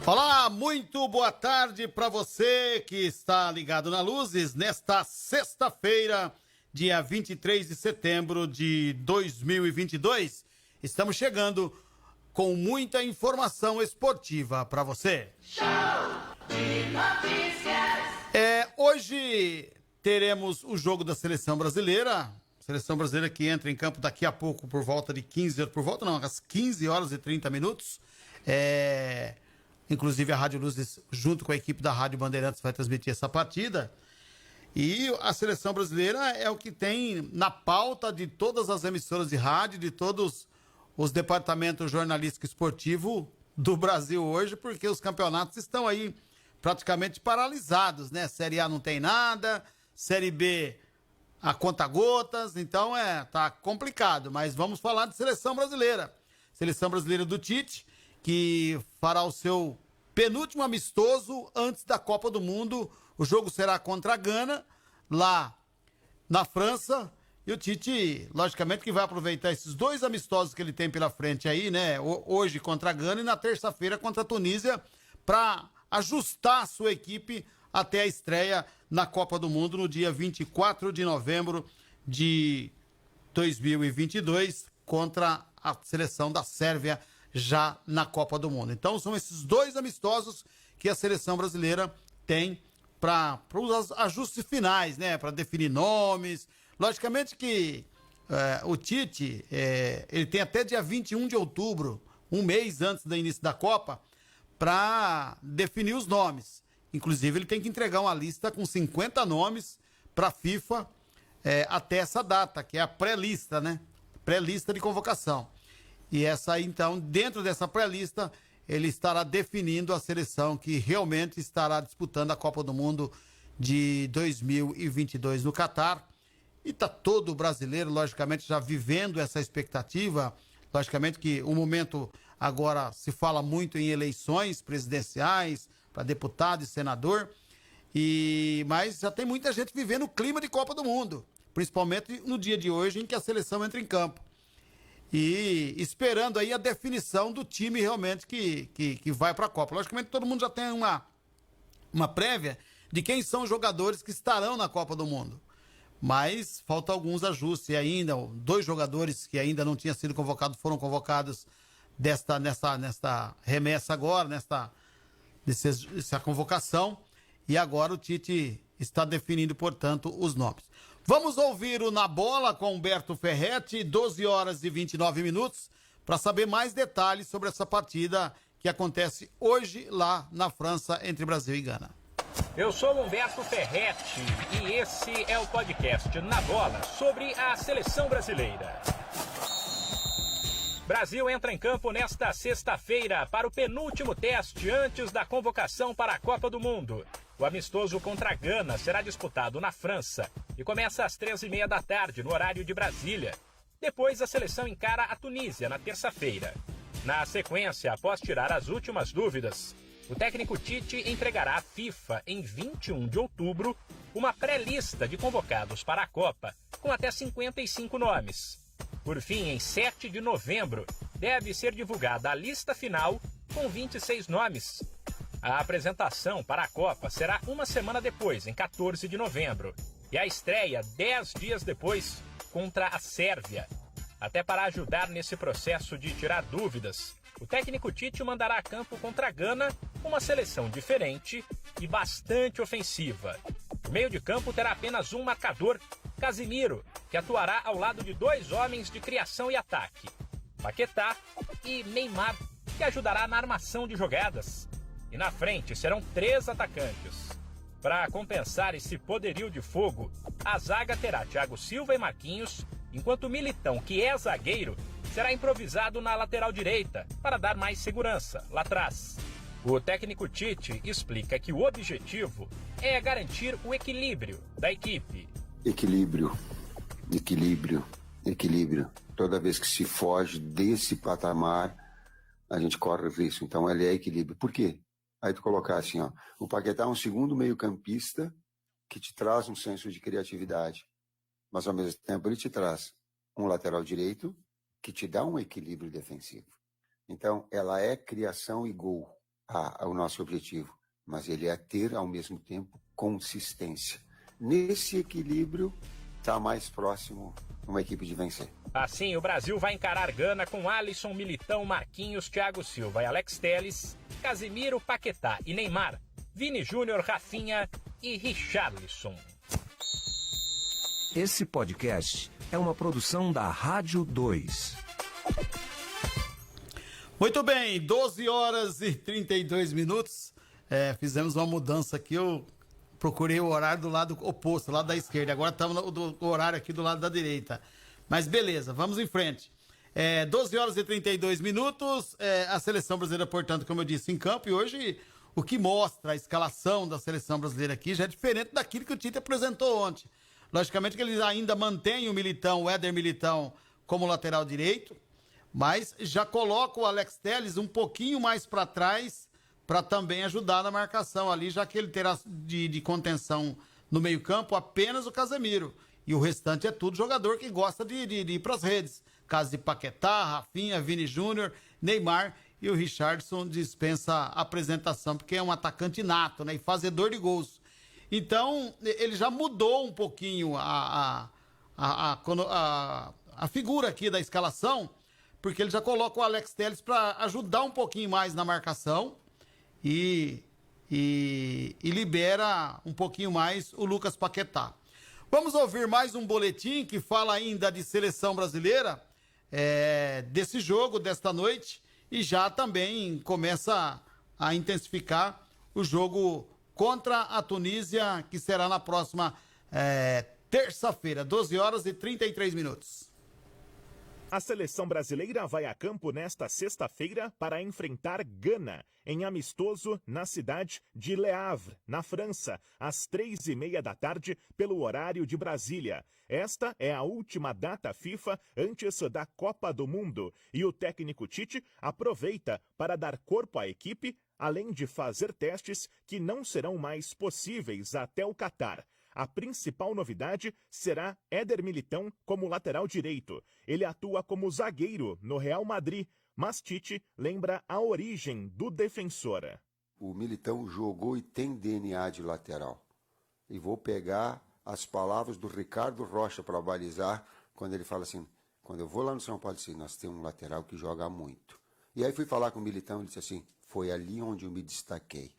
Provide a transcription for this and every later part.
Olá, muito boa tarde para você que está ligado na Luzes nesta sexta-feira, dia 23 de setembro de 2022. Estamos chegando com muita informação esportiva para você. Show de notícias. Hoje teremos o jogo da Seleção Brasileira. Seleção Brasileira que entra em campo daqui a pouco por volta de 15 horas, às 15 horas e 30 minutos. Inclusive a Rádio Luzes, junto com a equipe da Rádio Bandeirantes, vai transmitir essa partida. E a Seleção Brasileira é o que tem na pauta de todas as emissoras de rádio, de todos os departamentos jornalístico e esportivo do Brasil hoje, porque os campeonatos estão aí praticamente paralisados, né? Série A não tem nada, Série B a conta-gotas, então tá complicado. Mas vamos falar de Seleção Brasileira. Seleção Brasileira do Tite, que fará o seu penúltimo amistoso antes da Copa do Mundo. O jogo será contra a Gana, lá na França. E o Tite, logicamente, que vai aproveitar esses dois amistosos que ele tem pela frente aí, né? Hoje contra a Gana e na terça-feira contra a Tunísia, para ajustar a sua equipe até a estreia na Copa do Mundo no dia 24 de novembro de 2022 contra a seleção da Sérvia, já na Copa do Mundo. Então são esses dois amistosos que a Seleção Brasileira tem para os ajustes finais, né? Para definir nomes. Logicamente que o Tite, ele tem até dia 21 de outubro, um mês antes do início da Copa, para definir os nomes. Inclusive ele tem que entregar uma lista com 50 nomes para a FIFA até essa data, que é a pré-lista, né? Pré-lista de convocação. E essa aí, então, dentro dessa pré-lista, ele estará definindo a seleção que realmente estará disputando a Copa do Mundo de 2022 no Catar. E tá todo brasileiro, logicamente, já vivendo essa expectativa. Logicamente que o momento agora se fala muito em eleições presidenciais para deputado e senador. Mas já tem muita gente vivendo o clima de Copa do Mundo, principalmente no dia de hoje em que a seleção entra em campo. E esperando aí a definição do time realmente que vai para a Copa. Logicamente todo mundo já tem uma prévia de quem são os jogadores que estarão na Copa do Mundo. Mas faltam alguns ajustes ainda. Dois jogadores que ainda não tinham sido convocados foram convocados nesta remessa agora, nessa convocação. E agora o Tite está definindo, portanto, os nomes. Vamos ouvir o Na Bola com Humberto Ferretti, 12 horas e 29 minutos, para saber mais detalhes sobre essa partida que acontece hoje lá na França, entre Brasil e Gana. Eu sou Humberto Ferretti e esse é o podcast Na Bola sobre a Seleção Brasileira. Brasil entra em campo nesta sexta-feira para o penúltimo teste antes da convocação para a Copa do Mundo. O amistoso contra a Gana será disputado na França e começa às 15h30 da tarde, no horário de Brasília. Depois, a seleção encara a Tunísia na terça-feira. Na sequência, após tirar as últimas dúvidas, o técnico Tite entregará à FIFA, em 21 de outubro, uma pré-lista de convocados para a Copa, com até 55 nomes. Por fim, em 7 de novembro, deve ser divulgada a lista final com 26 nomes. A apresentação para a Copa será uma semana depois, em 14 de novembro, e a estreia 10 dias depois, contra a Sérvia. Até para ajudar nesse processo de tirar dúvidas, o técnico Tite mandará a campo contra a Gana uma seleção diferente e bastante ofensiva. O meio de campo terá apenas um marcador, Casemiro, que atuará ao lado de 2 homens de criação e ataque, Paquetá e Neymar, que ajudará na armação de jogadas. E na frente serão 3 atacantes. Para compensar esse poderio de fogo, a zaga terá Thiago Silva e Marquinhos, enquanto o Militão, que é zagueiro, será improvisado na lateral direita para dar mais segurança lá atrás. O técnico Tite explica que o objetivo é garantir o equilíbrio da equipe. Equilíbrio. Toda vez que se foge desse patamar, a gente corre o risco. Então, ele é equilíbrio. Por quê? Aí tu colocar assim, ó, o Paquetá é um segundo meio-campista que te traz um senso de criatividade, mas ao mesmo tempo ele te traz um lateral direito que te dá um equilíbrio defensivo. Então, ela é criação e gol, o nosso objetivo, mas ele é ter ao mesmo tempo consistência. Nesse equilíbrio está mais próximo uma equipe de vencer. Assim, o Brasil vai encarar Gana com Alisson, Militão, Marquinhos, Thiago Silva e Alex Telles, Casemiro, Paquetá e Neymar, Vini Júnior, Rafinha e Richarlison. Esse podcast é uma produção da Rádio 2. Muito bem, 12 horas e 32 minutos. Fizemos uma mudança aqui, eu procurei o horário do lado oposto, lado da esquerda. Agora estamos no horário aqui do lado da direita. Mas beleza, vamos em frente. 12 horas e 32 minutos, a seleção brasileira, portanto, como eu disse, em campo. E hoje o que mostra a escalação da seleção brasileira aqui já é diferente daquilo que o Tite apresentou ontem. Logicamente que eles ainda mantêm o Militão, o Éder Militão, como lateral direito, mas já coloca o Alex Telles um pouquinho mais para trás para também ajudar na marcação ali, já que ele terá de contenção no meio-campo apenas o Casemiro. E o restante é tudo jogador que gosta de ir para as redes. Caso de Paquetá, Rafinha, Vini Júnior, Neymar, e o Richarlison dispensa apresentação, porque é um atacante nato, né? E fazedor de gols. Então, ele já mudou um pouquinho a figura aqui da escalação, porque ele já coloca o Alex Telles para ajudar um pouquinho mais na marcação e libera um pouquinho mais o Lucas Paquetá. Vamos ouvir mais um boletim que fala ainda de seleção brasileira, desse jogo, desta noite, e já também começa a intensificar o jogo contra a Tunísia, que será na próxima terça-feira, 12 horas e 33 minutos. A seleção brasileira vai a campo nesta sexta-feira para enfrentar Gana, em amistoso na cidade de Le Havre, na França, às 3h30 da tarde, pelo horário de Brasília. Esta é a última data FIFA antes da Copa do Mundo e o técnico Tite aproveita para dar corpo à equipe, além de fazer testes que não serão mais possíveis até o Catar. A principal novidade será Éder Militão como lateral direito. Ele atua como zagueiro no Real Madrid, mas Tite lembra a origem do defensor. O Militão jogou e tem DNA de lateral. E vou pegar as palavras do Ricardo Rocha para balizar, quando ele fala assim, quando eu vou lá no São Paulo, assim, nós temos um lateral que joga muito. E aí fui falar com o Militão, ele disse assim, foi ali onde eu me destaquei.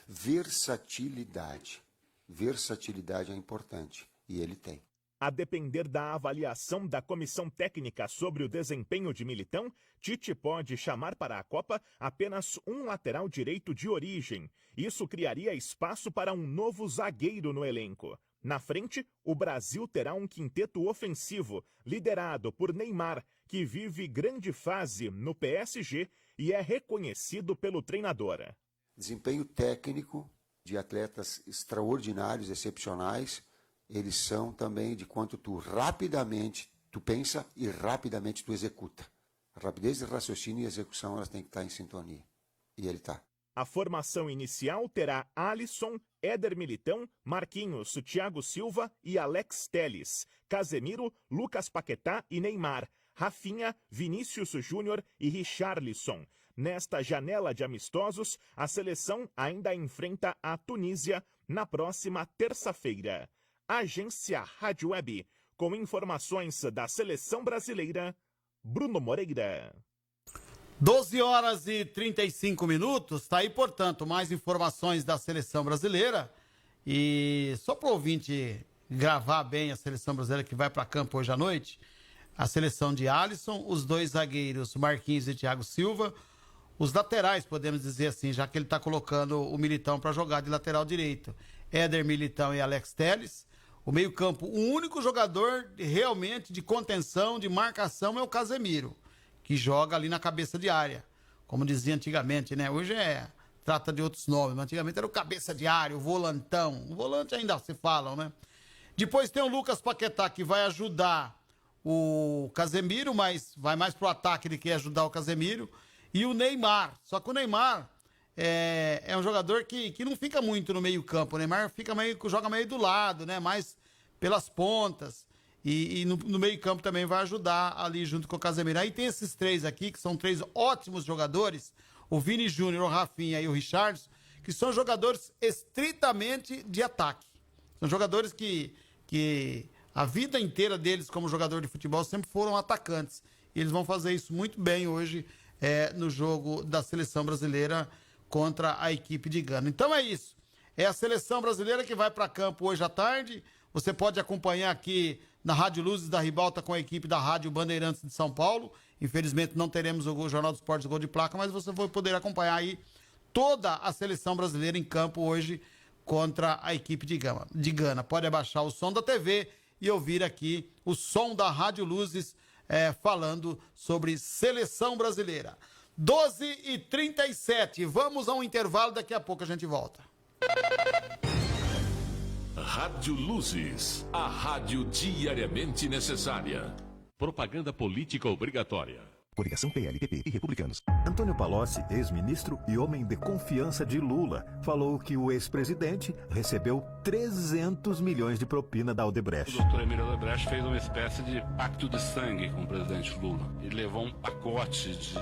Versatilidade. Versatilidade é importante, e ele tem. A depender da avaliação da comissão técnica sobre o desempenho de Militão, Tite pode chamar para a Copa apenas um lateral direito de origem. Isso criaria espaço para um novo zagueiro no elenco. Na frente, o Brasil terá um quinteto ofensivo, liderado por Neymar, que vive grande fase no PSG e é reconhecido pelo treinador. Desempenho técnico de atletas extraordinários, excepcionais, eles são também de quanto tu rapidamente, tu pensa e rapidamente tu executa. A rapidez de raciocínio e execução, elas têm que estar em sintonia. E ele está. A formação inicial terá Alisson, Éder Militão, Marquinhos, Thiago Silva e Alex Telles, Casemiro, Lucas Paquetá e Neymar, Rafinha, Vinícius Júnior e Richarlison. Nesta janela de amistosos, a seleção ainda enfrenta a Tunísia na próxima terça-feira. Agência Rádio Web, com informações da seleção brasileira, Bruno Moreira. 12 horas e 35 minutos, tá aí, portanto, mais informações da seleção brasileira. E só para o ouvinte gravar bem a seleção brasileira que vai para campo hoje à noite, a seleção de Alisson, os dois zagueiros Marquinhos e Thiago Silva, os laterais, podemos dizer assim, já que ele está colocando o Militão para jogar de lateral direito, Éder Militão e Alex Telles. O meio-campo, o único jogador realmente de contenção, de marcação é o Casemiro, que joga ali na cabeça de área, como dizia antigamente, né? Hoje trata de outros nomes, mas antigamente era o cabeça de área, o volantão. O volante ainda se falam, né? Depois tem o Lucas Paquetá, que vai ajudar o Casemiro, mas vai mais pro ataque, ele quer ajudar o Casemiro. E o Neymar. Só que o Neymar é um jogador que não fica muito no meio-campo. O Neymar joga meio do lado, né? Mais pelas pontas. E no meio-campo também vai ajudar ali junto com o Casemiro. Aí tem esses três aqui, que são três ótimos jogadores: o Vini Júnior, o Rafinha e o Richarlison, que são jogadores estritamente de ataque. São jogadores que a vida inteira deles como jogador de futebol sempre foram atacantes. E eles vão fazer isso muito bem hoje no jogo da seleção brasileira contra a equipe de Gana. Então é isso. É a seleção brasileira que vai para campo hoje à tarde. Você pode acompanhar aqui na Rádio Luzes da Ribalta com a equipe da Rádio Bandeirantes de São Paulo. Infelizmente não teremos o Jornal dos Esportes Gol de Placa, mas você vai poder acompanhar aí toda a seleção brasileira em campo hoje contra a equipe de Gana. Pode abaixar o som da TV e ouvir aqui o som da Rádio Luzes falando sobre seleção brasileira. 12h37, vamos a um intervalo, daqui a pouco a gente volta. Rádio Luzes, a rádio diariamente necessária. Propaganda política obrigatória. Coligação PLPP e Republicanos. Antônio Palocci, ex-ministro e homem de confiança de Lula, falou que o ex-presidente recebeu 300 milhões de propina da Odebrecht. O doutor Emílio Odebrecht fez uma espécie de pacto de sangue com o presidente Lula. Ele levou um pacote de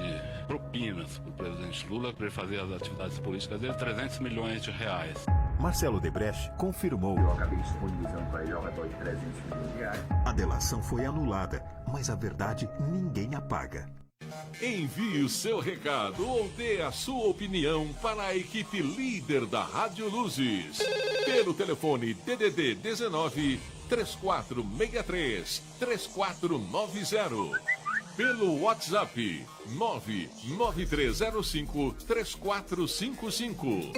propinas para o presidente Lula para ele fazer as atividades políticas dele, 300 milhões de reais. Marcelo Odebrecht confirmou. Eu acabei disponibilizando para ele ao redor de 300 milhões de reais. A delação foi anulada, mas a verdade ninguém apaga. Envie o seu recado ou dê a sua opinião para a equipe líder da Rádio Luzes. Pelo telefone DDD 19 3463 3490. Pelo WhatsApp 99305 3455.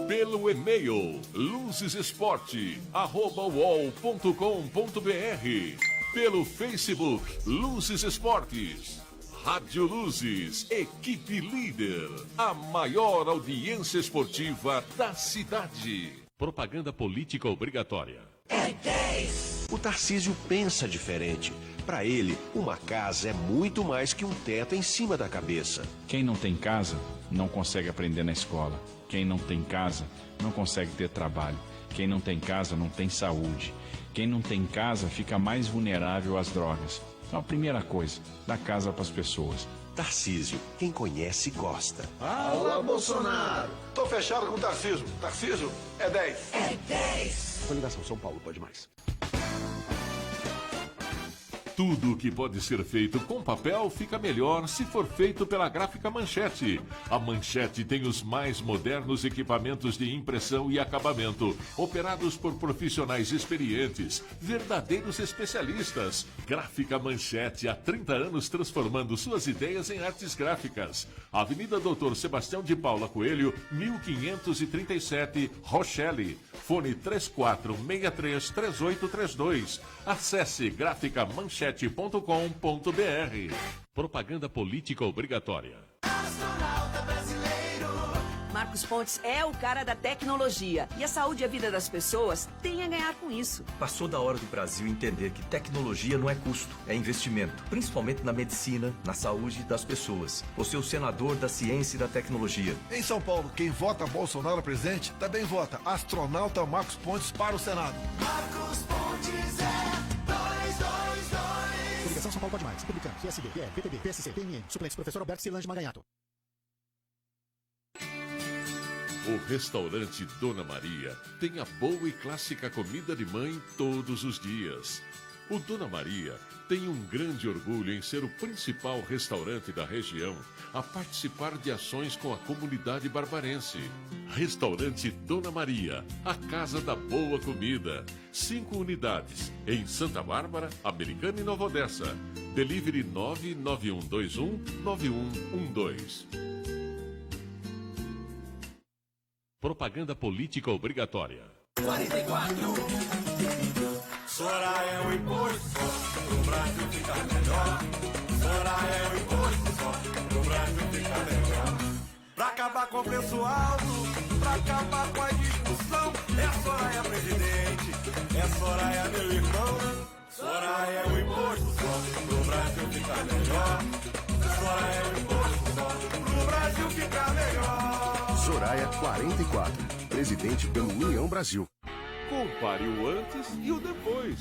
Pelo e-mail luzesesport@uol.com.br. Pelo Facebook Luzes Esportes. Rádio Luzes, equipe líder, a maior audiência esportiva da cidade. Propaganda política obrigatória. É 10. O Tarcísio pensa diferente. Para ele, uma casa é muito mais que um teto em cima da cabeça. Quem não tem casa, não consegue aprender na escola. Quem não tem casa, não consegue ter trabalho. Quem não tem casa, não tem saúde. Quem não tem casa, fica mais vulnerável às drogas. Então, a primeira coisa, dá casa para as pessoas. Tarcísio, quem conhece gosta. Alô, Bolsonaro! Tô fechado com o Tarcísio. Tarcísio é 10. É 10. Coligação São Paulo pode mais. Tudo o que pode ser feito com papel fica melhor se for feito pela Gráfica Manchete. A Manchete tem os mais modernos equipamentos de impressão e acabamento, operados por profissionais experientes, verdadeiros especialistas. Gráfica Manchete, há 30 anos transformando suas ideias em artes gráficas. Avenida Doutor Sebastião de Paula Coelho, 1537, Rochelle. Fone 34633832. Acesse graficamanchete.com.br. Propaganda política obrigatória. Astronauta brasileiro. Marcos Pontes é o cara da tecnologia e a saúde e a vida das pessoas têm a ganhar com isso. Passou da hora do Brasil entender que tecnologia não é custo, é investimento, principalmente na medicina, na saúde das pessoas. Você é o senador da ciência e da tecnologia. Em São Paulo, quem vota Bolsonaro presidente também vota astronauta Marcos Pontes para o Senado. Marcos Pontes é 222. Coligação São Paulo pode mais. Republicano, PSD, PL, PTB, PSC, PMN, suplente professor Alberto Cilange Maganhato. O restaurante Dona Maria tem a boa e clássica comida de mãe todos os dias. O Dona Maria tem um grande orgulho em ser o principal restaurante da região a participar de ações com a comunidade barbarense. Restaurante Dona Maria, a casa da boa comida. 5 unidades em Santa Bárbara, Americana e Nova Odessa. Delivery 99121-9112. Propaganda política obrigatória. 44. Soraya é o imposto só, pro Brasil ficar melhor. Soraya é o imposto só, pro Brasil ficar melhor. Pra acabar com o preço alto, pra acabar com a discussão. É Soraya presidente, é Soraya meu irmão. Soraya é o imposto só, pro Brasil ficar melhor. Soraya é o imposto só, pro Brasil ficar melhor. Soraya 44, presidente pelo União Brasil. Compare o antes e o depois.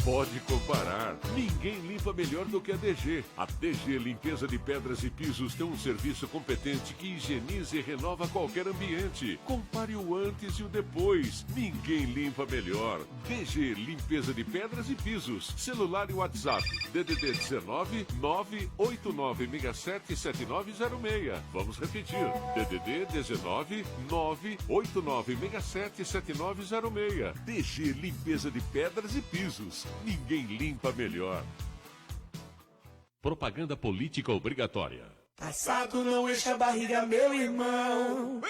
Pode comparar. Ninguém limpa melhor do que a DG. A DG Limpeza de Pedras e Pisos tem um serviço competente que higieniza e renova qualquer ambiente. Compare o antes e o depois. Ninguém limpa melhor. DG Limpeza de Pedras e Pisos. Celular e WhatsApp. DDD 19 98967 7906. Vamos repetir. DDD 19 98967 7906. DG Limpeza de Pedras e Pisos. Ninguém limpa melhor. Propaganda política obrigatória. Passado não enche a barriga, meu irmão.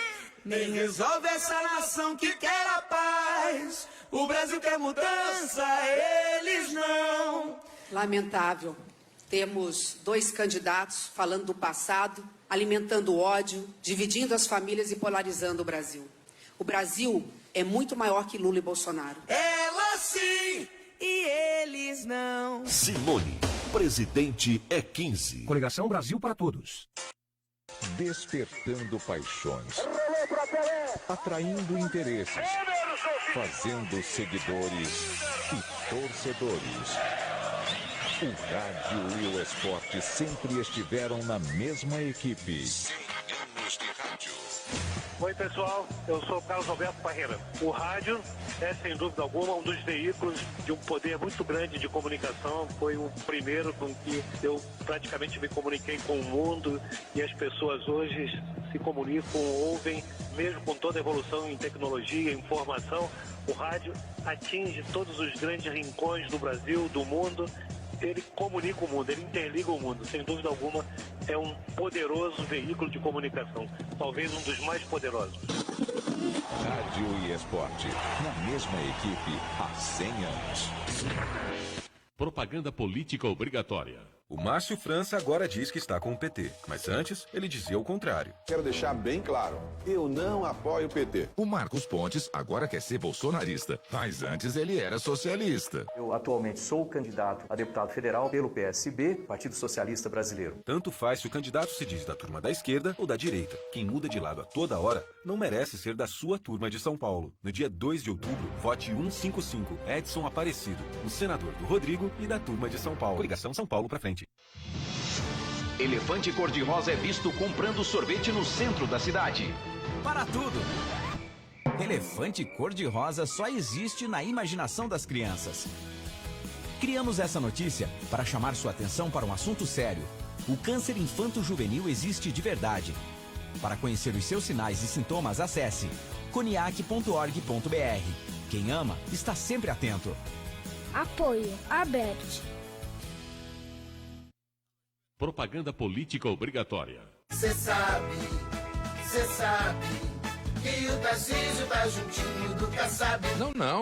Nem resolve essa nação que quer a paz. O Brasil quer mudança, eles não. Lamentável. Temos 2 candidatos falando do passado, alimentando o ódio, dividindo as famílias e polarizando o Brasil. O Brasil é muito maior que Lula e Bolsonaro. Ela sim e eles não. Simone, presidente é 15. Coligação Brasil para Todos. Despertando paixões, atraindo interesses, fazendo seguidores e torcedores. O rádio e o esporte sempre estiveram na mesma equipe. 100 anos de rádio. Oi pessoal, eu sou o Carlos Alberto Parreira. O rádio é sem dúvida alguma um dos veículos de um poder muito grande de comunicação. Foi o primeiro com que eu praticamente me comuniquei com o mundo e as pessoas hoje se comunicam, ouvem, mesmo com toda a evolução em tecnologia, informação. O rádio atinge todos os grandes rincões do Brasil, do mundo. Ele comunica o mundo, ele interliga o mundo. Sem dúvida alguma, é um poderoso veículo de comunicação. Talvez um dos mais poderosos. Rádio e esporte, na mesma equipe há 100 anos. Propaganda política obrigatória. O Márcio França agora diz que está com o PT, mas antes ele dizia o contrário. Quero deixar bem claro, eu não apoio o PT. O Marcos Pontes agora quer ser bolsonarista, mas antes ele era socialista. Eu atualmente sou candidato a deputado federal pelo PSB, Partido Socialista Brasileiro. Tanto faz se o candidato se diz da turma da esquerda ou da direita. Quem muda de lado a toda hora não merece ser da sua turma de São Paulo. No dia 2 de outubro, vote 155, Edson Aparecido, o senador do Rodrigo e da turma de São Paulo. Coligação São Paulo pra frente. Elefante cor-de-rosa é visto comprando sorvete no centro da cidade. Para tudo! Elefante cor-de-rosa só existe na imaginação das crianças. Criamos essa notícia para chamar sua atenção para um assunto sério. O câncer infanto-juvenil existe de verdade. Para conhecer os seus sinais e sintomas, acesse coniac.org.br. Quem ama está sempre atento. Apoio ABERT. Propaganda política obrigatória. Cê sabe que o Tarcísio tá juntinho do Kassab.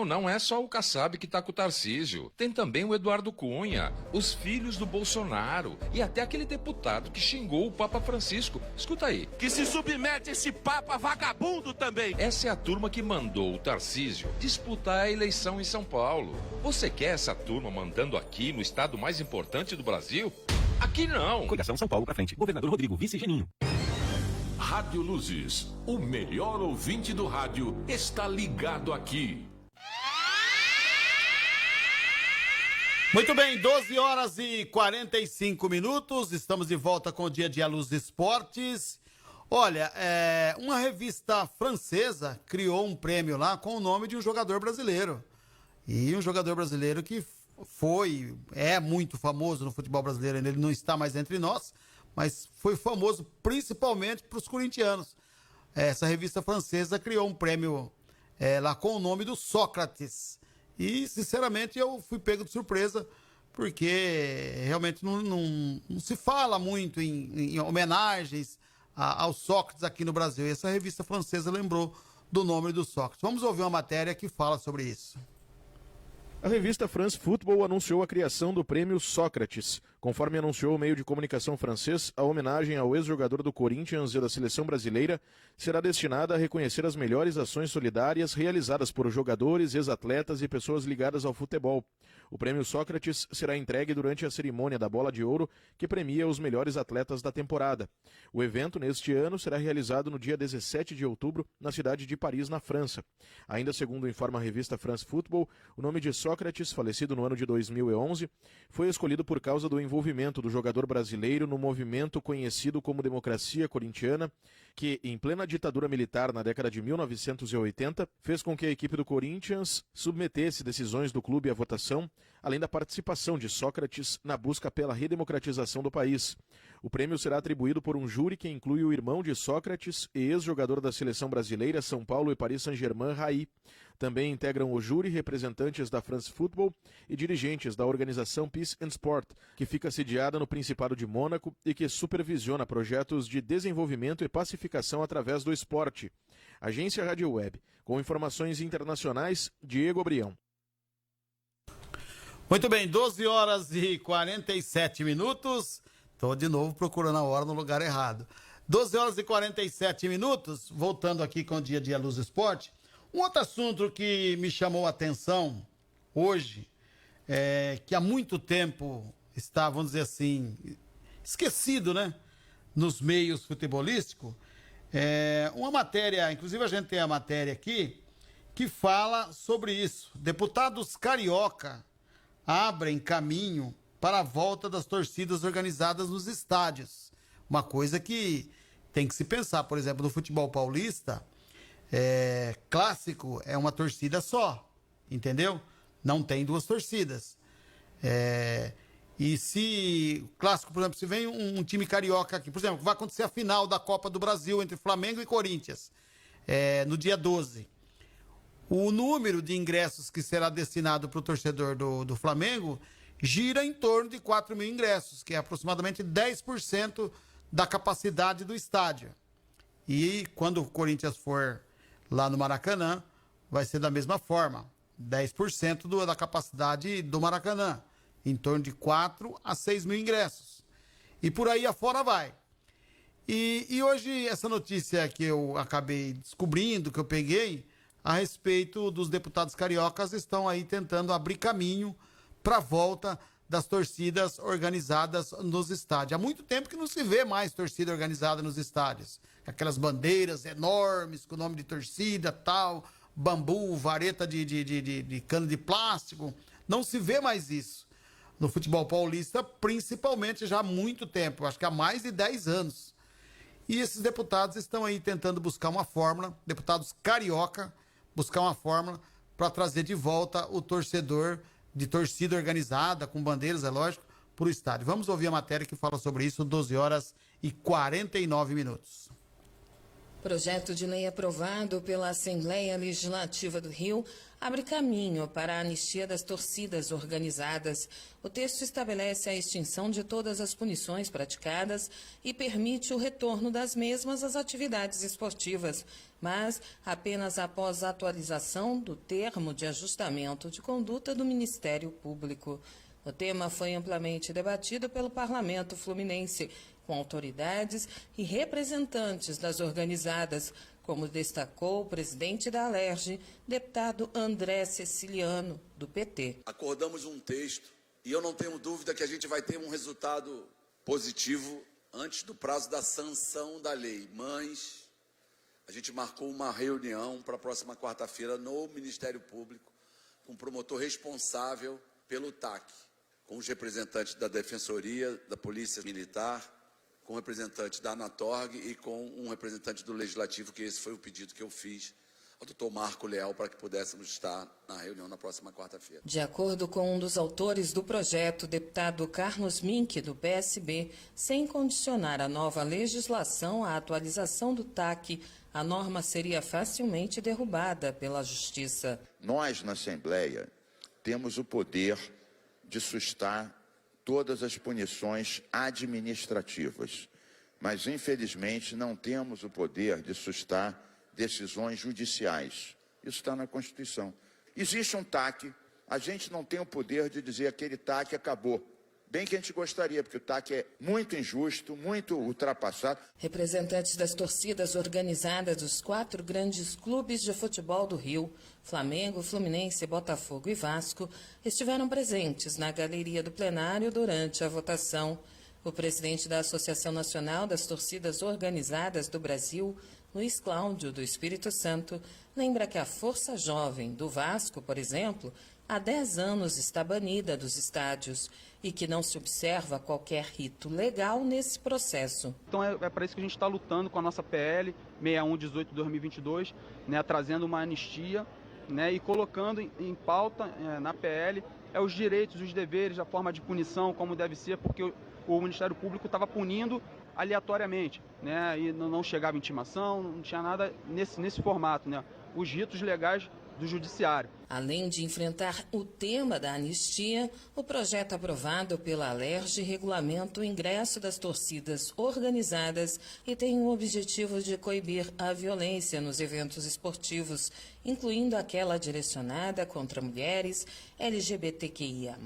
Não é só o Kassab que tá com o Tarcísio. Tem também o Eduardo Cunha, os filhos do Bolsonaro e até aquele deputado que xingou o Papa Francisco. Escuta aí. Que se submete esse Papa vagabundo também. Essa é a turma que mandou o Tarcísio disputar a eleição em São Paulo. Você quer essa turma mandando aqui no estado mais importante do Brasil? Aqui não. Coligação São Paulo pra frente. Governador Rodrigo, vice Geninho. Rádio Luzes, o melhor ouvinte do rádio, está ligado aqui. Muito bem, 12 horas e 45 minutos, estamos de volta com o Dia de Luz Esportes. Olha, uma revista francesa criou um prêmio lá com o nome de um jogador brasileiro. E um jogador brasileiro que é muito famoso no futebol brasileiro, ele não está mais entre nós, mas foi famoso principalmente para os corintianos. Essa revista francesa criou um prêmio lá com o nome do Sócrates. E, sinceramente, eu fui pego de surpresa, porque realmente não se fala muito em homenagens ao Sócrates aqui no Brasil. E essa revista francesa lembrou do nome do Sócrates. Vamos ouvir uma matéria que fala sobre isso. A revista France Football anunciou a criação do prêmio Sócrates. Conforme anunciou o meio de comunicação francês, a homenagem ao ex-jogador do Corinthians e da seleção brasileira será destinada a reconhecer as melhores ações solidárias realizadas por jogadores, ex-atletas e pessoas ligadas ao futebol. O prêmio Sócrates será entregue durante a cerimônia da Bola de Ouro, que premia os melhores atletas da temporada. O evento, neste ano, será realizado no dia 17 de outubro, na cidade de Paris, na França. Ainda segundo informa a revista France Football, o nome de Sócrates, falecido no ano de 2011, foi escolhido por causa do envolvimento do jogador brasileiro no movimento conhecido como Democracia Corintiana, que, em plena ditadura militar na década de 1980, fez com que a equipe do Corinthians submetesse decisões do clube à votação, além da participação de Sócrates na busca pela redemocratização do país. O prêmio será atribuído por um júri que inclui o irmão de Sócrates e ex-jogador da seleção brasileira, São Paulo e Paris Saint-Germain, Raí. Também integram o júri representantes da France Football e dirigentes da organização Peace and Sport, que fica sediada no Principado de Mônaco e que supervisiona projetos de desenvolvimento e pacificação através do esporte. Agência Rádio Web. Com informações internacionais, Diego Brião. Muito bem, 12 horas e 47 minutos. Estou de novo procurando a hora no lugar errado. 12 horas e 47 minutos, voltando aqui com o Dia a Dia Luz Esporte. Um outro assunto que me chamou a atenção hoje, que há muito tempo está, vamos dizer assim, esquecido, né, nos meios futebolísticos, uma matéria, inclusive a gente tem a matéria aqui, que fala sobre isso. Deputados carioca abrem caminho para a volta das torcidas organizadas nos estádios. Uma coisa que tem que se pensar, por exemplo, no futebol paulista, clássico é uma torcida só, entendeu? Não tem duas torcidas. E se clássico, por exemplo, se vem um time carioca aqui, por exemplo, vai acontecer a final da Copa do Brasil entre Flamengo e Corinthians, no dia 12. O número de ingressos que será destinado para o torcedor do Flamengo gira em torno de 4 mil ingressos, que é aproximadamente 10% da capacidade do estádio. E quando o Corinthians for lá no Maracanã, vai ser da mesma forma, 10% da capacidade do Maracanã, em torno de 4 a 6 mil ingressos. E por aí afora vai. E hoje essa notícia que eu acabei descobrindo, que eu peguei, a respeito dos deputados cariocas, estão aí tentando abrir caminho para a volta das torcidas organizadas nos estádios. Há muito tempo que não se vê mais torcida organizada nos estádios. Aquelas bandeiras enormes com o nome de torcida, tal, bambu, vareta de cano de plástico. Não se vê mais isso. No futebol paulista, principalmente, já há muito tempo, acho que há mais de 10 anos. E esses deputados estão aí tentando buscar uma fórmula, deputados carioca, buscar uma fórmula para trazer de volta o torcedor de torcida organizada, com bandeiras, é lógico, para o estádio. Vamos ouvir a matéria que fala sobre isso, 12 horas e 49 minutos. Projeto de lei aprovado pela Assembleia Legislativa do Rio abre caminho para a anistia das torcidas organizadas. O texto estabelece a extinção de todas as punições praticadas e permite o retorno das mesmas às atividades esportivas, mas apenas após a atualização do termo de ajustamento de conduta do Ministério Público. O tema foi amplamente debatido pelo Parlamento Fluminense, com autoridades e representantes das organizadas, como destacou o presidente da Alerj, deputado André Ceciliano, do PT. Acordamos um texto e eu não tenho dúvida que a gente vai ter um resultado positivo antes do prazo da sanção da lei. Mas a gente marcou uma reunião para a próxima quarta-feira no Ministério Público, com o promotor responsável pelo TAC, com os representantes da Defensoria, da Polícia Militar, com o representante da Anatorg e com um representante do Legislativo, que esse foi o pedido que eu fiz ao doutor Marco Leal para que pudéssemos estar na reunião na próxima quarta-feira. De acordo com um dos autores do projeto, o deputado Carlos Mink, do PSB, sem condicionar a nova legislação à atualização do TAC, a norma seria facilmente derrubada pela Justiça. Nós, na Assembleia, temos o poder de sustar todas as punições administrativas, mas, infelizmente, não temos o poder de sustar decisões judiciais. Isso está na Constituição. Existe um TAC, a gente não tem o poder de dizer aquele TAC acabou. Bem que a gente gostaria, porque o TAC é muito injusto, muito ultrapassado. Representantes das torcidas organizadas dos 4 grandes clubes de futebol do Rio, Flamengo, Fluminense, Botafogo e Vasco, estiveram presentes na galeria do plenário durante a votação. O presidente da Associação Nacional das Torcidas Organizadas do Brasil, Luiz Cláudio do Espírito Santo, lembra que a Força Jovem do Vasco, por exemplo, há 10 anos está banida dos estádios e que não se observa qualquer rito legal nesse processo. Então é para isso que a gente está lutando com a nossa PL 6118/2022, né, trazendo uma anistia, né, e colocando em pauta na PL os direitos, os deveres, a forma de punição, como deve ser, porque o Ministério Público estava punindo aleatoriamente, né, e não chegava intimação, não tinha nada nesse formato, né, os ritos legais do Judiciário. Além de enfrentar o tema da anistia, o projeto aprovado pela Alerj regulamenta o ingresso das torcidas organizadas e tem o objetivo de coibir a violência nos eventos esportivos, incluindo aquela direcionada contra mulheres, LGBTQIA+,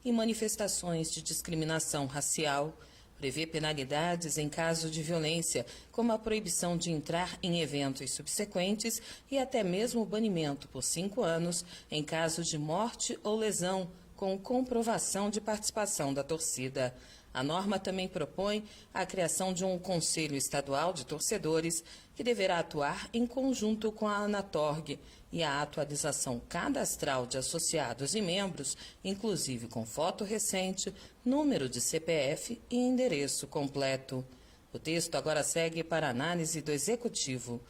e manifestações de discriminação racial. Prevê penalidades em caso de violência, como a proibição de entrar em eventos subsequentes e até mesmo o banimento por 5 anos em caso de morte ou lesão, com comprovação de participação da torcida. A norma também propõe a criação de um Conselho Estadual de Torcedores, que deverá atuar em conjunto com a Anatorg, e a atualização cadastral de associados e membros, inclusive com foto recente, número de CPF e endereço completo. O texto agora segue para análise do Executivo.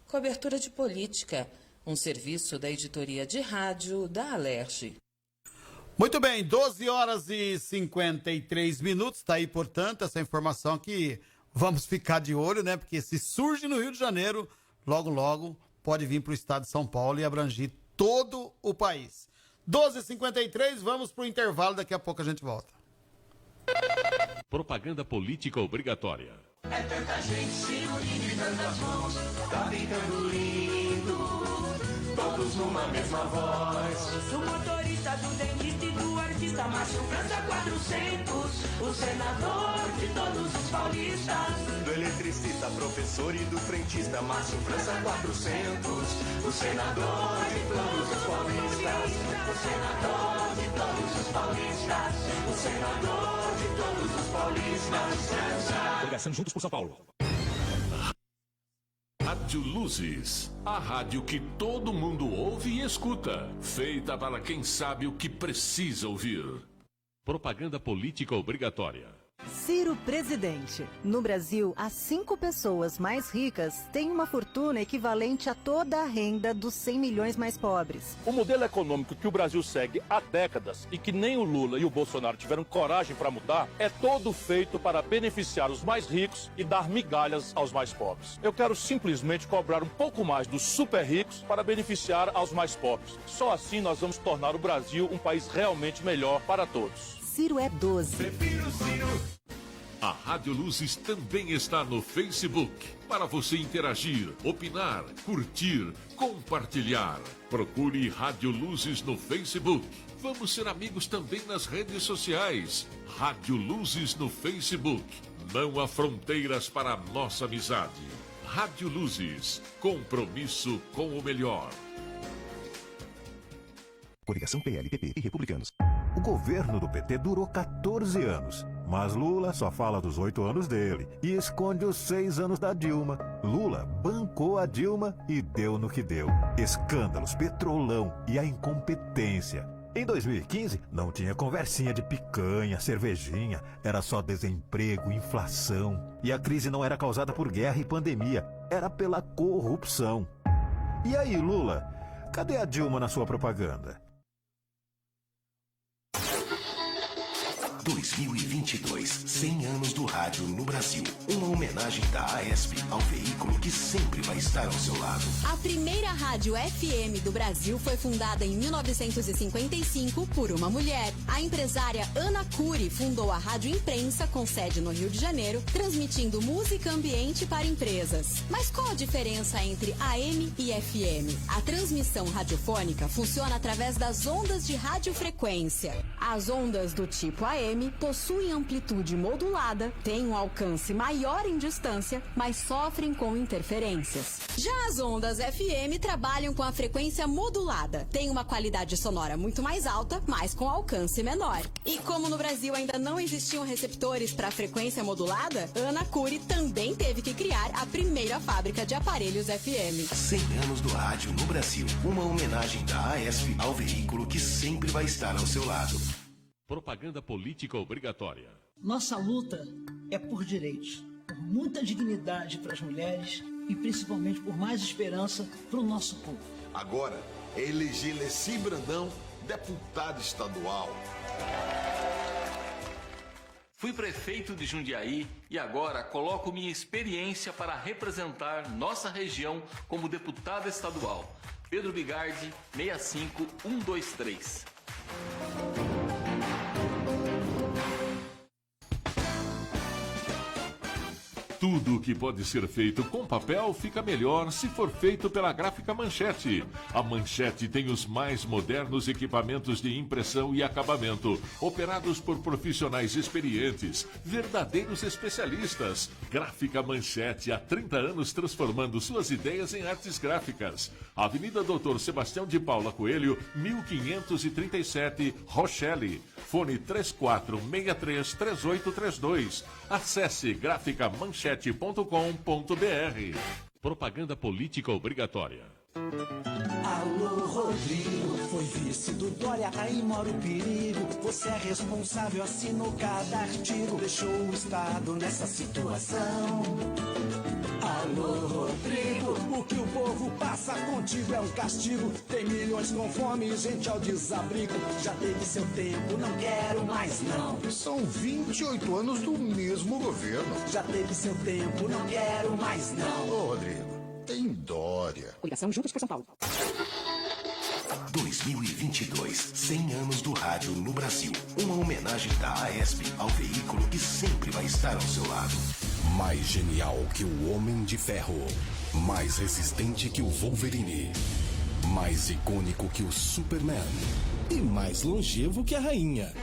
Cobertura de Política, um serviço da editoria de rádio da Alerj. Muito bem, 12 horas e 53 minutos, está aí, portanto, essa informação que vamos ficar de olho, né? Porque se surge no Rio de Janeiro, logo, logo, pode vir para o estado de São Paulo e abranger todo o país. 12h53, vamos para o intervalo, daqui a pouco a gente volta. Propaganda política obrigatória. É tanta gente se unindo e tantas mãos, tá ficando lindo, todos numa mesma voz. Do motorista, do dentista e do artista, Márcio França 400, o senador de todos os paulistas. Do eletricista, professor e do frentista, Márcio França 400, o senador de todos os paulistas. O senador de todos os paulistas. O senador de todos os paulistas. Ligação Juntos por São Paulo. Rádio Luzes, a rádio que todo mundo ouve e escuta, feita para quem sabe o que precisa ouvir. Propaganda política obrigatória. Ciro Presidente. No Brasil, as 5 pessoas mais ricas têm uma fortuna equivalente a toda a renda dos 100 milhões mais pobres. O modelo econômico que o Brasil segue há décadas e que nem o Lula e o Bolsonaro tiveram coragem para mudar é todo feito para beneficiar os mais ricos e dar migalhas aos mais pobres. Eu quero simplesmente cobrar um pouco mais dos super ricos para beneficiar aos mais pobres. Só assim nós vamos tornar o Brasil um país realmente melhor para todos. Ciro é 12. Prefiro Ciro. A Rádio Luzes também está no Facebook, para você interagir, opinar, curtir, compartilhar. Procure Rádio Luzes no Facebook. Vamos ser amigos também nas redes sociais. Rádio Luzes no Facebook. Não há fronteiras para a nossa amizade. Rádio Luzes, compromisso com o melhor. Coligação PL, PP e Republicanos. O governo do PT durou 14 anos, mas Lula só fala dos 8 anos dele e esconde os 6 anos da Dilma. Lula bancou a Dilma e deu no que deu. Escândalos, petrolão e a incompetência. Em 2015, não tinha conversinha de picanha, cervejinha, era só desemprego, inflação. E a crise não era causada por guerra e pandemia, era pela corrupção. E aí, Lula, cadê a Dilma na sua propaganda? 2022, 100 anos do rádio no Brasil. Uma homenagem da AESP ao veículo que sempre vai estar ao seu lado. A primeira rádio FM do Brasil foi fundada em 1955 por uma mulher. A empresária Ana Cury fundou a Rádio Imprensa, com sede no Rio de Janeiro, transmitindo música ambiente para empresas. Mas qual a diferença entre AM e FM? A transmissão radiofônica funciona através das ondas de radiofrequência. As ondas do tipo AM possuem amplitude modulada, têm um alcance maior em distância, mas sofrem com interferências. Já as ondas FM trabalham com a frequência modulada, têm uma qualidade sonora muito mais alta, mas com alcance menor. E como no Brasil ainda não existiam receptores para frequência modulada, Ana Cury também teve que criar a primeira fábrica de aparelhos FM. 100 anos do rádio no Brasil. Uma homenagem da AESP ao veículo que sempre vai estar ao seu lado. Propaganda política obrigatória. Nossa luta é por direitos, por muita dignidade para as mulheres e principalmente por mais esperança para o nosso povo. Agora é eleger Leci Brandão deputado estadual. Fui prefeito de Jundiaí e agora coloco minha experiência para representar nossa região como deputado estadual. Pedro Bigardi, 65123. Tudo o que pode ser feito com papel fica melhor se for feito pela Gráfica Manchete. A Manchete tem os mais modernos equipamentos de impressão e acabamento, operados por profissionais experientes, verdadeiros especialistas. Gráfica Manchete, há 30 anos transformando suas ideias em artes gráficas. Avenida Doutor Sebastião de Paula Coelho, 1537, Rochelle. Fone 34633832. Acesse graficamanchete.com.br. Propaganda política obrigatória. Alô, Rodrigo, foi vice do Dória, aí mora o perigo. Você é responsável, assinou cada artigo, deixou o Estado nessa situação. Alô, Rodrigo, o que o povo passa contigo é um castigo. Tem milhões com fome e gente ao desabrigo. Já teve seu tempo, não quero mais não. São 28 anos do mesmo governo. Já teve seu tempo, não quero mais não. Ô, Rodrigo, tem Dória. Coligação Juntos por São Paulo. 2022, 100 anos do rádio no Brasil. Uma homenagem da AESP ao veículo que sempre vai estar ao seu lado. Mais genial que o Homem de Ferro. Mais resistente que o Wolverine. Mais icônico que o Superman. E mais longevo que a rainha.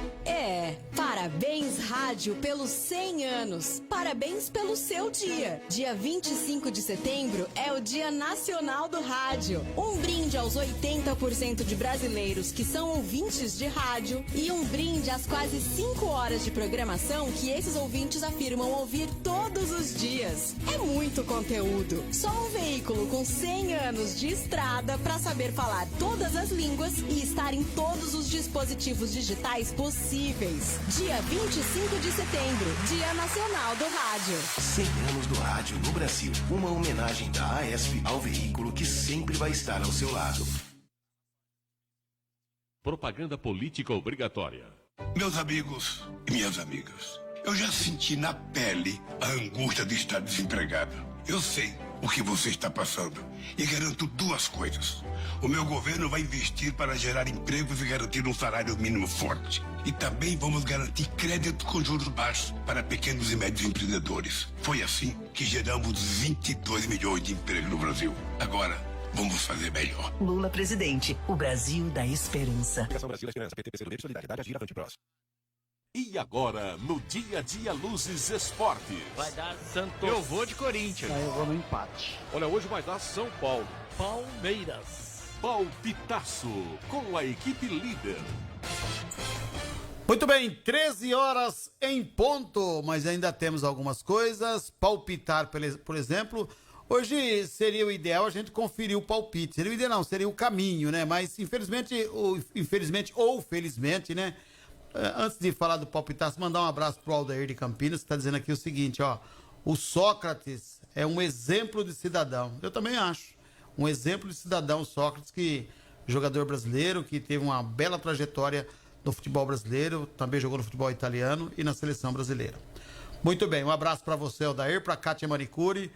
Parabéns rádio pelos 100 anos. Parabéns pelo seu dia. Dia 25 de setembro é o Dia Nacional do Rádio. Um brinde aos 80% de brasileiros que são ouvintes de rádio e um brinde às quase 5 horas de programação que esses ouvintes afirmam ouvir todos os dias. É muito conteúdo. Só um veículo com 100 anos de estrada para saber falar todas as línguas e estar em todos os dispositivos digitais possíveis. Dia 25 de setembro, Dia Nacional do Rádio. 100 anos do rádio no Brasil. Uma homenagem da AESP ao veículo que sempre vai estar ao seu lado. Propaganda política obrigatória. Meus amigos e minhas amigas, eu já senti na pele a angústia de estar desempregado. Eu sei o que você está passando e garanto duas coisas. O meu governo vai investir para gerar empregos e garantir um salário mínimo forte. E também vamos garantir crédito com juros baixos para pequenos e médios empreendedores. Foi assim que geramos 22 milhões de empregos no Brasil. Agora, vamos fazer melhor. Lula presidente, o Brasil da esperança. E agora, no Dia a Dia Luzes Esportes. Vai dar Santos. Eu vou de Corinthians. Eu vou no empate. Olha, hoje vai dar São Paulo. Palmeiras. Palpitaço, com a equipe líder. Muito bem, 13 horas em ponto, mas ainda temos algumas coisas. Palpitar, por exemplo, hoje seria o ideal a gente conferir o palpite. Seria o ideal, não, seria o caminho, né? Mas infelizmente ou felizmente, né? Antes de falar do palpitaço, mandar um abraço pro Aldair de Campinas, que tá dizendo aqui o seguinte, ó. O Sócrates é um exemplo de cidadão. Eu também acho. Um exemplo de cidadão, Sócrates, que jogador brasileiro, que teve uma bela trajetória no futebol brasileiro, também jogou no futebol italiano e na seleção brasileira. Muito bem, um abraço para você, Odair, para Kátia Manicuri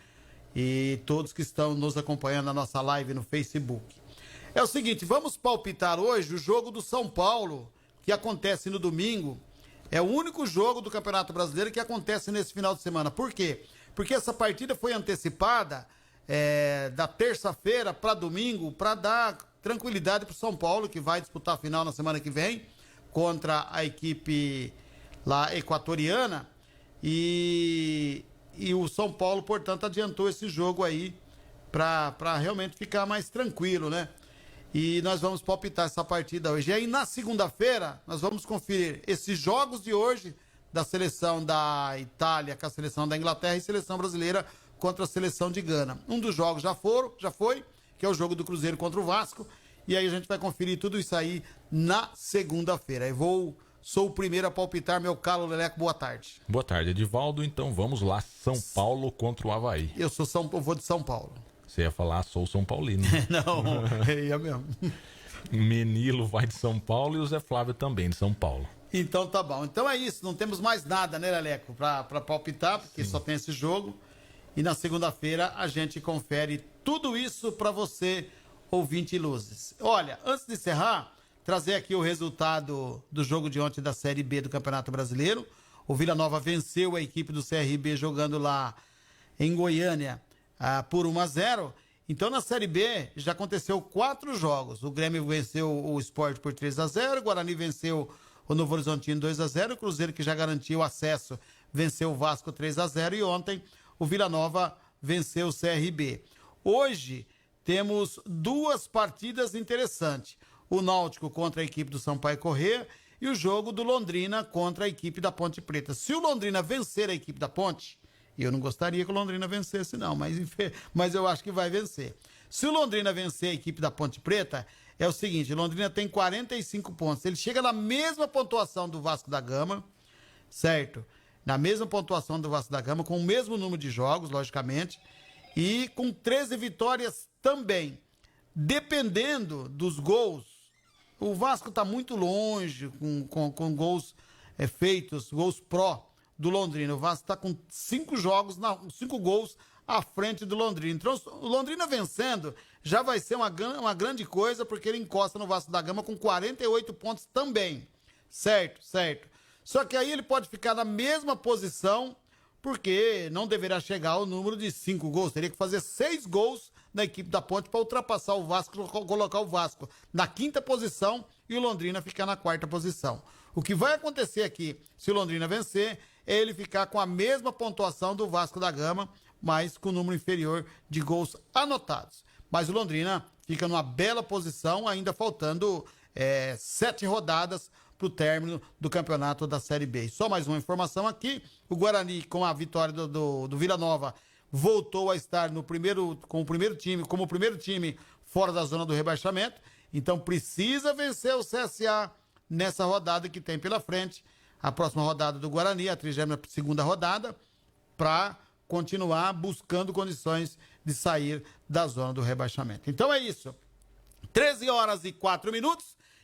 e todos que estão nos acompanhando na nossa live no Facebook. É o seguinte, vamos palpitar hoje o jogo do São Paulo, que acontece no domingo. É o único jogo do Campeonato Brasileiro que acontece nesse final de semana. Por quê? Porque essa partida foi antecipada da terça-feira para domingo, para dar tranquilidade para o São Paulo, que vai disputar a final na semana que vem contra a equipe lá equatoriana. E o São Paulo, portanto, adiantou esse jogo aí para realmente ficar mais tranquilo, né? E nós vamos palpitar essa partida hoje. E aí, na segunda-feira, nós vamos conferir esses jogos de hoje da seleção da Itália com a seleção da Inglaterra e seleção brasileira contra a seleção de Gana. Um dos jogos já foi, que é o jogo do Cruzeiro contra o Vasco. E aí a gente vai conferir tudo isso aí na segunda-feira. Sou o primeiro a palpitar, meu caro Leleco, boa tarde. Boa tarde, Edivaldo. Então vamos lá, São Paulo contra o Avaí. Eu vou de São Paulo. Você ia falar, sou São Paulino. Não, ia mesmo. Menilo vai de São Paulo e o Zé Flávio também de São Paulo. Então tá bom. Então é isso, não temos mais nada, né, Leleco, pra palpitar, porque só tem esse jogo. E na segunda-feira a gente confere tudo isso pra você, ouvinte Luzes. Olha, antes de encerrar, trazer aqui o resultado do jogo de ontem da Série B do Campeonato Brasileiro. O Vila Nova venceu a equipe do CRB jogando lá em Goiânia por 1-0. Então na Série B já aconteceu 4 jogos. O Grêmio venceu o Sport por 3-0, o Guarani venceu o Novo Horizontino 2-0, o Cruzeiro, que já garantiu acesso, venceu o Vasco 3-0 e ontem o Vila Nova venceu o CRB. Hoje temos 2 partidas interessantes. O Náutico contra a equipe do Sampaio Corrêa e o jogo do Londrina contra a equipe da Ponte Preta. Se o Londrina vencer a equipe da Ponte, eu não gostaria que o Londrina vencesse não, mas eu acho que vai vencer. Se o Londrina vencer a equipe da Ponte Preta, é o seguinte, o Londrina tem 45 pontos, ele chega na mesma pontuação do Vasco da Gama, certo? Na mesma pontuação do Vasco da Gama, com o mesmo número de jogos, logicamente, e com 13 vitórias também. Dependendo dos gols, o Vasco está muito longe com gols feitos, gols pró do Londrina. O Vasco está com 5 gols à frente do Londrina. Então, o Londrina vencendo já vai ser uma grande coisa, porque ele encosta no Vasco da Gama com 48 pontos também. Certo. Só que aí ele pode ficar na mesma posição, porque não deverá chegar ao número de 5 gols. Teria que fazer 6 gols na equipe da Ponte para ultrapassar o Vasco, colocar o Vasco na 5ª posição e o Londrina ficar na 4ª posição. O que vai acontecer aqui, se o Londrina vencer, é ele ficar com a mesma pontuação do Vasco da Gama, mas com o número inferior de gols anotados. Mas o Londrina fica numa bela posição, ainda faltando 7 rodadas para o término do campeonato da Série B. E só mais uma informação aqui, o Guarani, com a vitória do Vila Nova, voltou a estar como o primeiro time fora da zona do rebaixamento, então precisa vencer o CSA nessa rodada que tem pela frente, a próxima rodada do Guarani, a 32ª rodada, para continuar buscando condições de sair da zona do rebaixamento. Então é isso, 13h04,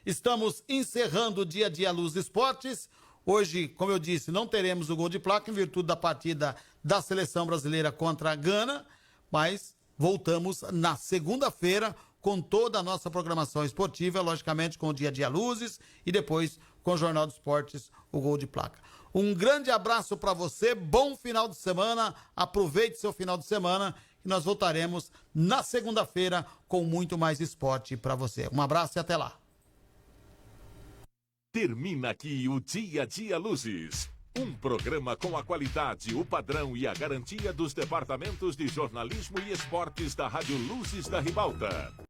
estamos encerrando o Dia a Dia Luz Esportes. Hoje, como eu disse, não teremos o gol de placa em virtude da partida da seleção brasileira contra a Gana, mas voltamos na segunda-feira com toda a nossa programação esportiva, logicamente com o Dia a Dia Luzes e depois com o Jornal dos Esportes, o gol de placa. Um grande abraço para você, bom final de semana, aproveite seu final de semana e nós voltaremos na segunda-feira com muito mais esporte para você. Um abraço e até lá. Termina aqui o Dia a Dia Luzes. Um programa com a qualidade, o padrão e a garantia dos departamentos de jornalismo e esportes da Rádio Luzes da Ribalta.